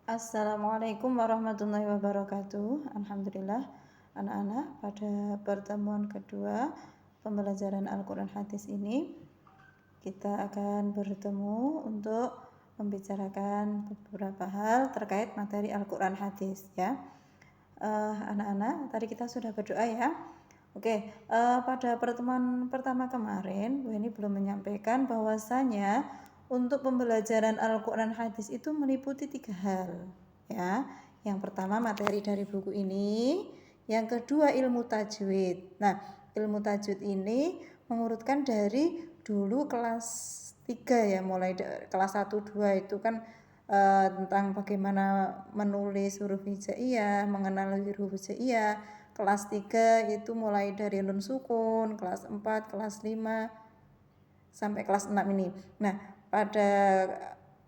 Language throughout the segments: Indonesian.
Assalamualaikum warahmatullahi wabarakatuh. Alhamdulillah, anak-anak, pada pertemuan kedua pembelajaran Al-Quran Hadis ini kita akan bertemu untuk membicarakan beberapa hal terkait materi Al-Quran Hadis ya. Anak-anak, tadi kita sudah berdoa ya. Oke, pada pertemuan pertama kemarin Bu Eni belum menyampaikan bahwasanya untuk pembelajaran Al-Quran Hadis itu meliputi 3 hal ya. Yang pertama materi dari buku ini, yang kedua ilmu tajwid. Nah, ilmu tajwid ini mengurutkan dari dulu kelas 3 ya, mulai kelas 1 2 itu kan tentang bagaimana menulis huruf hijaiyah, mengenal huruf hijaiyah. Kelas 3 itu mulai dari nun sukun, kelas 4, kelas 5 sampai kelas 6 ini. Nah, pada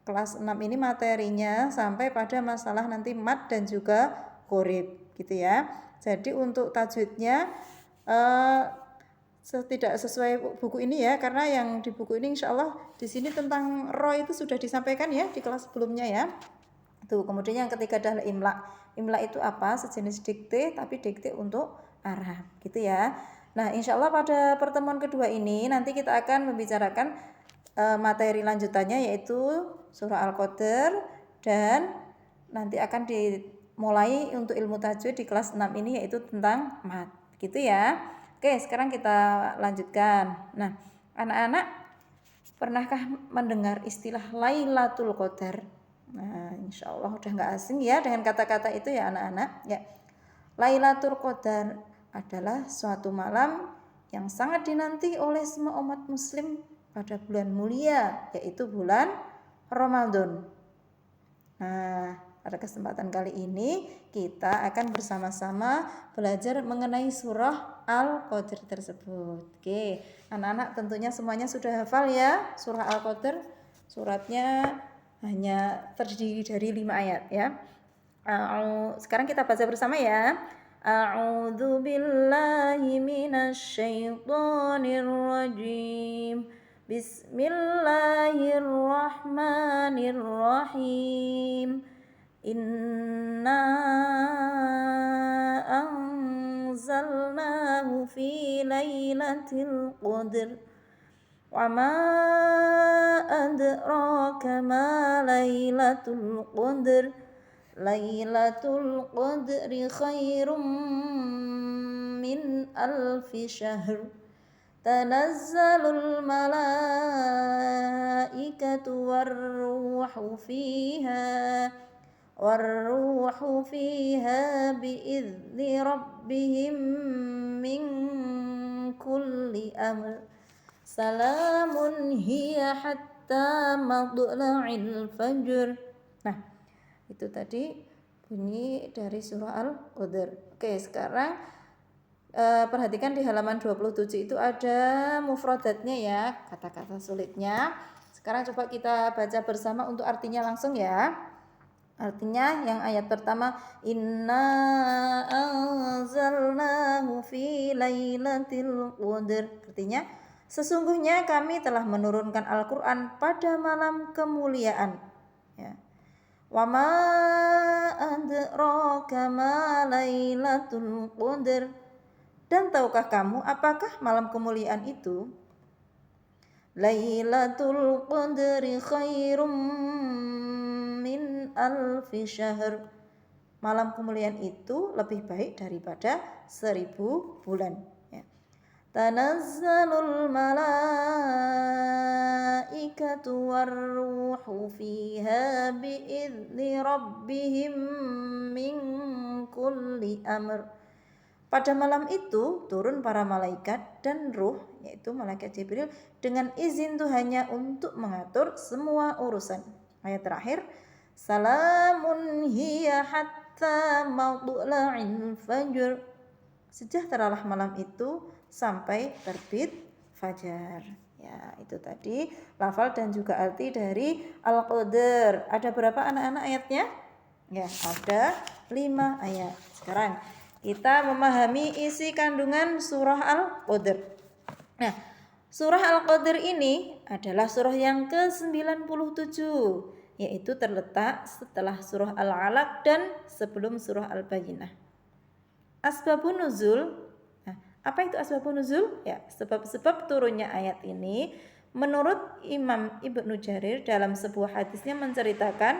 kelas 6 ini materinya sampai pada masalah nanti mat dan juga qorib gitu ya. Jadi untuk tajwidnya tidak sesuai buku ini ya, karena yang di buku ini insya Allah di sini tentang ro itu sudah disampaikan ya di kelas sebelumnya ya. Tuh, kemudian yang ketiga adalah imla. Imla itu apa? Sejenis dikte tapi dikte untuk Arab gitu ya. Nah, insya Allah pada pertemuan kedua ini nanti kita akan membicarakan materi lanjutannya yaitu surah Al-Qadr, dan nanti akan dimulai untuk ilmu tajwid di kelas 6 ini yaitu tentang mat gitu ya. Oke, sekarang kita lanjutkan. Nah, anak-anak, pernahkah mendengar istilah Lailatul Qadar? Nah, insya Allah udah nggak asing ya dengan kata-kata itu ya anak-anak ya. Lailatul Qadar adalah suatu malam yang sangat dinanti oleh semua umat muslim pada bulan mulia, yaitu bulan Ramadan. Nah, pada kesempatan kali ini kita akan bersama-sama belajar mengenai surah Al-Qadr tersebut. Oke, anak-anak tentunya semuanya sudah hafal ya surah Al-Qadr. Suratnya hanya terdiri dari 5 ayat ya. Sekarang kita baca bersama ya. A'udzu billahi minasyaitonir rajim. Bismillahirrahmanirrahim. Inna anzalnahu fi lailatul qadr. Wa ma adraka ma lailatul qadr. Lailatul qadri khairum min alfi syahr. Tanazzalul malaikatu warruhu fiha biizni rabbihim min kulli amr. Salamun hiya hatta matla'il fajr. Nah, itu tadi bunyi dari surah Al-Qadr. Oke, sekarang perhatikan di halaman 27 itu ada mufradatnya ya, kata-kata sulitnya. Sekarang coba kita baca bersama untuk artinya langsung ya. Artinya yang ayat pertama, inna anzalnahu fi lailatul qadr. Artinya sesungguhnya kami telah menurunkan Al-Qur'an pada malam kemuliaan ya. Wa ma adraka ma lailatul qadr. Dan tahukah kamu apakah malam kemuliaan itu? Lailatul qadri khairum min alfi syahr. Malam kemuliaan itu lebih baik daripada 1000 bulan ya. Tanazzalul malaikatu warruhu fiha biizni rabbihim min kulli amr. Pada malam itu turun para malaikat dan ruh, yaitu malaikat Jibril, dengan izin Tuhannya untuk mengatur semua urusan. Ayat terakhir, salamun hiya hatta matla'il fajr. Sejahteralah malam itu sampai terbit fajar. Ya, itu tadi lafal dan juga arti dari Al-Qadr. Ada berapa anak-anak ayatnya? Ya, ada 5 ayat. Sekarang kita memahami isi kandungan surah Al-Qadr. Nah, surah Al-Qadr ini adalah surah yang ke-97 yaitu terletak setelah surah Al-Alaq dan sebelum surah Al-Bayyinah. Asbabun nuzul. Nah, apa itu asbabun nuzul? Ya, sebab-sebab turunnya ayat ini menurut Imam Ibnu Jarir dalam sebuah hadisnya menceritakan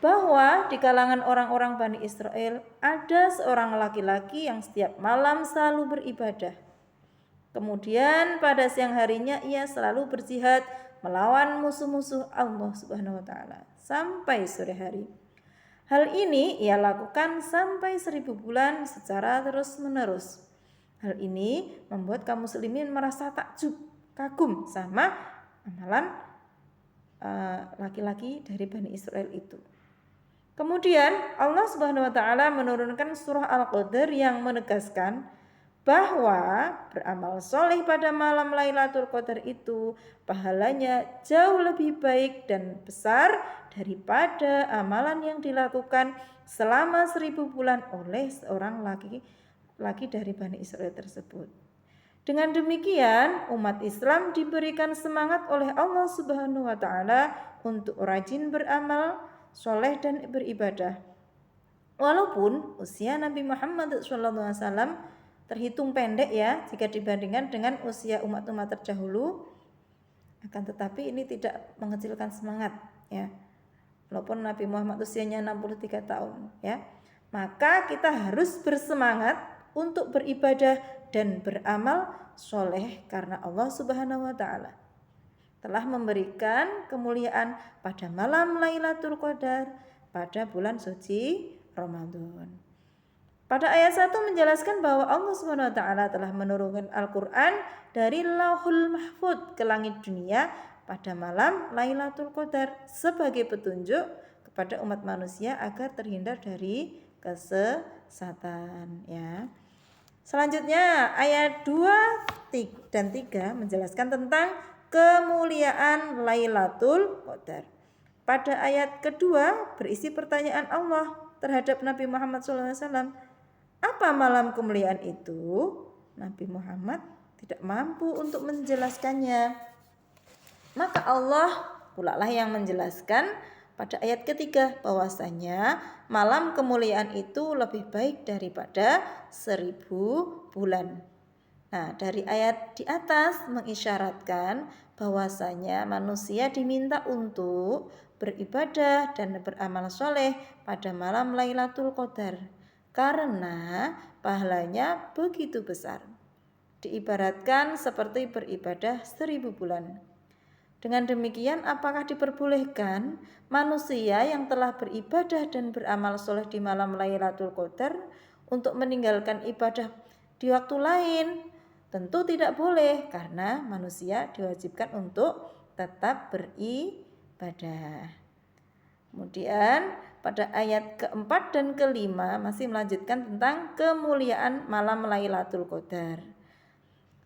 bahwa di kalangan orang-orang Bani Israel ada seorang laki-laki yang setiap malam selalu beribadah. Kemudian pada siang harinya ia selalu berjihad melawan musuh-musuh Allah Subhanahu wa taala sampai sore hari. Hal ini ia lakukan sampai 1000 bulan secara terus-menerus. Hal ini membuat kaum muslimin merasa takjub, kagum sama amalan laki-laki dari Bani Israel itu. Kemudian Allah Subhanahu wa taala menurunkan surah Al-Qadr yang menegaskan bahwa beramal soleh pada malam Lailatul Qadar itu pahalanya jauh lebih baik dan besar daripada amalan yang dilakukan selama 1000 bulan oleh seorang laki dari Bani Israel tersebut. Dengan demikian, umat Islam diberikan semangat oleh Allah Subhanahu wa taala untuk rajin beramal soleh dan beribadah. Walaupun usia Nabi Muhammad SAW terhitung pendek ya jika dibandingkan dengan usia umat-umat terdahulu, akan tetapi ini tidak mengecilkan semangat ya. Walaupun Nabi Muhammad usianya 63 tahun ya, maka kita harus bersemangat untuk beribadah dan beramal soleh karena Allah Subhanahu wa taala telah memberikan kemuliaan pada malam Lailatul Qadar pada bulan suci Ramadan. Pada ayat 1 menjelaskan bahwa Allah Subhanahu wa taala telah menurunkan Al-Qur'an dari Lauhul Mahfuz ke langit dunia pada malam Lailatul Qadar sebagai petunjuk kepada umat manusia agar terhindar dari kesesatan ya. Selanjutnya ayat 2 dan 3 menjelaskan tentang kemuliaan Lailatul Qadar. Pada ayat kedua berisi pertanyaan Allah terhadap Nabi Muhammad SAW. Apa malam kemuliaan itu? Nabi Muhammad tidak mampu untuk menjelaskannya. Maka Allah pula lah yang menjelaskan pada ayat ketiga bahwasanya malam kemuliaan itu lebih baik daripada 1000 bulan. Nah, dari ayat di atas mengisyaratkan bahwasanya manusia diminta untuk beribadah dan beramal soleh pada malam Lailatul Qadar karena pahalanya begitu besar. Diibaratkan seperti beribadah 1000 bulan. Dengan demikian, apakah diperbolehkan manusia yang telah beribadah dan beramal soleh di malam Lailatul Qadar untuk meninggalkan ibadah di waktu lain? Tentu tidak boleh, karena manusia diwajibkan untuk tetap beribadah. Kemudian pada ayat keempat dan kelima masih melanjutkan tentang kemuliaan malam Lailatul Qadar.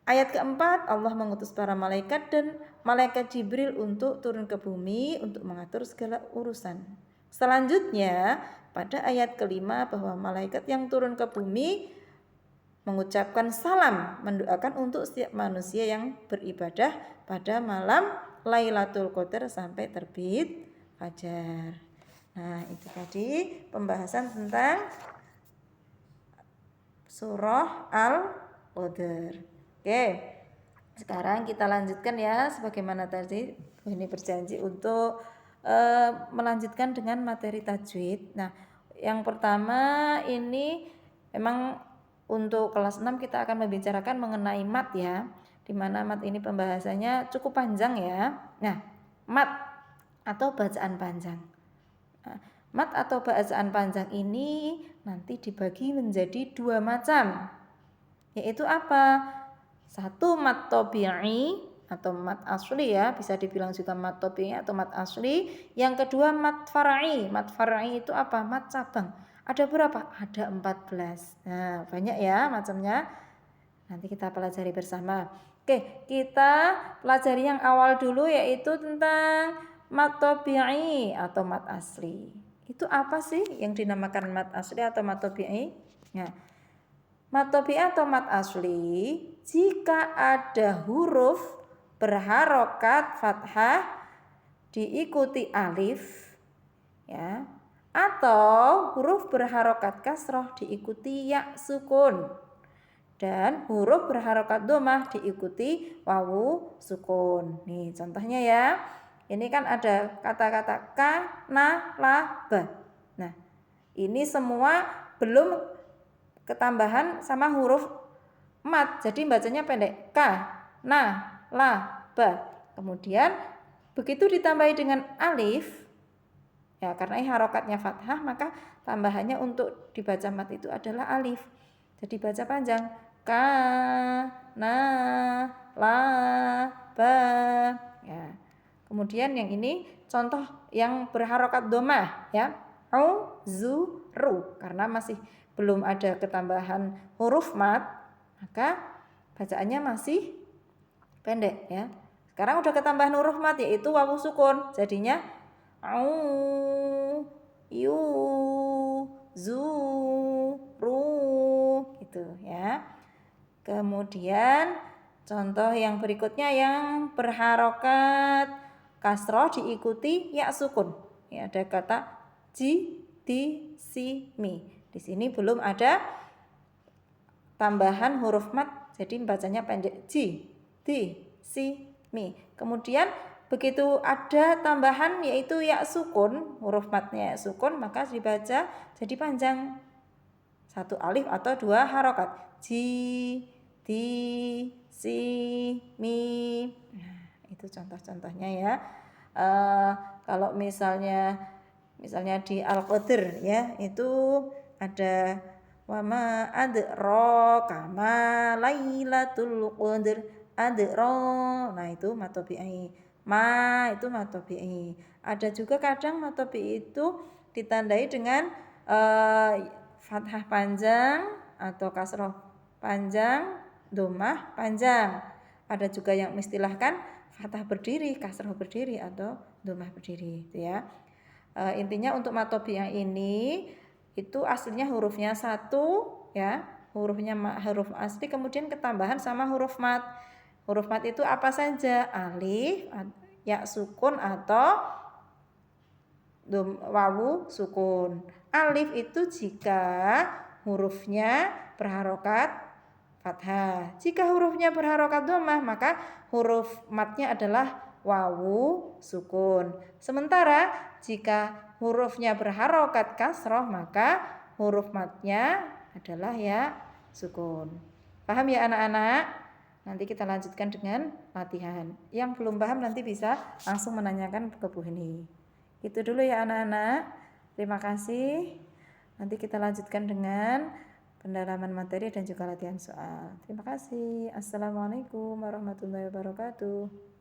Ayat keempat, Allah mengutus para malaikat dan malaikat Jibril untuk turun ke bumi untuk mengatur segala urusan. Selanjutnya pada ayat kelima bahwa malaikat yang turun ke bumi mengucapkan salam, mendoakan untuk setiap manusia yang beribadah pada malam Lailatul Qadar sampai terbit fajar. Nah, itu tadi pembahasan tentang surah Al-Qadar. Oke, sekarang kita lanjutkan ya, sebagaimana tadi ini berjanji untuk melanjutkan dengan materi tajwid. Nah, yang pertama ini memang untuk kelas 6 kita akan membicarakan mengenai mat ya, di mana mat ini pembahasannya cukup panjang ya. Nah, mat atau bacaan panjang. Nah, mat atau bacaan panjang ini nanti dibagi menjadi 2 macam. Yaitu apa? Satu mat tabi'i atau mat asli ya, bisa dibilang juga mat tabi'i atau mat asli. Yang kedua mat far'i. Mat far'i itu apa? Mat cabang. Ada berapa? Ada 14. Nah, banyak ya macamnya. Nanti kita pelajari bersama. Oke, kita pelajari yang awal dulu yaitu tentang mat tabi'i atau mat asli. Itu apa sih yang dinamakan mat asli atau mat tabi'i? Nah, mat tabi'i atau mat asli jika ada huruf berharokat fathah diikuti alif ya. Atau huruf berharokat kasroh diikuti ya sukun. Dan huruf berharokat domah diikuti wawu sukun. Nih contohnya ya. Ini kan ada kata-kata ka, na, la, ba. Nah, ini semua belum ketambahan sama huruf mat. Jadi bacanya pendek. Ka, na, la, ba. Kemudian begitu ditambahi dengan alif, ya karena ini harokatnya fathah, maka tambahannya untuk dibaca mat itu adalah alif. Jadi baca panjang. Ka, na, la, ba. Ya. Kemudian yang ini contoh yang berharokat domah ya. Au, zu, ru. Karena masih belum ada ketambahan huruf mat, maka bacaannya masih pendek ya. Sekarang udah ketambahan huruf mat yaitu wawu sukun. Jadinya au, yu, zu, ru gitu ya. Kemudian contoh yang berikutnya yang berharokat kasroh diikuti ya sukun. Ya, ada kata ji, di, si, mi. Di sini belum ada tambahan huruf mat, jadi bacanya pendek. Ji, di, si, mi. Kemudian begitu ada tambahan yaitu ya sukun, huruf matnya ya sukun, maka dibaca jadi panjang. Satu alif atau dua harokat. Ji, di, si, mi. Nah, itu contoh-contohnya ya. Kalau misalnya di Al-Qadr ya, itu ada wama adraka ma lailatul qadr adra. Nah, itu matobi'i. Ma itu matobi'i. Ada juga kadang matobi'i itu ditandai dengan fathah panjang atau kasroh panjang, domah panjang. Ada juga yang mengistilahkan fathah berdiri, kasroh berdiri atau domah berdiri gitu ya. Intinya untuk matobi yang ini itu aslinya hurufnya satu ya, hurufnya huruf asli kemudian ketambahan sama huruf mat. Huruf mat itu apa saja? Alif, ya sukun atau wawu sukun. Alif itu jika hurufnya berharokat fathah. Jika hurufnya berharokat domah, maka huruf matnya adalah wawu sukun. Sementara jika hurufnya berharokat kasroh, maka huruf matnya adalah ya sukun. Paham ya anak-anak? Nanti kita lanjutkan dengan latihan. Yang belum paham nanti bisa langsung menanyakan ke Bu Heni. Itu dulu ya anak-anak. Terima kasih. Nanti kita lanjutkan dengan pendalaman materi dan juga latihan soal. Terima kasih. Assalamualaikum warahmatullahi wabarakatuh.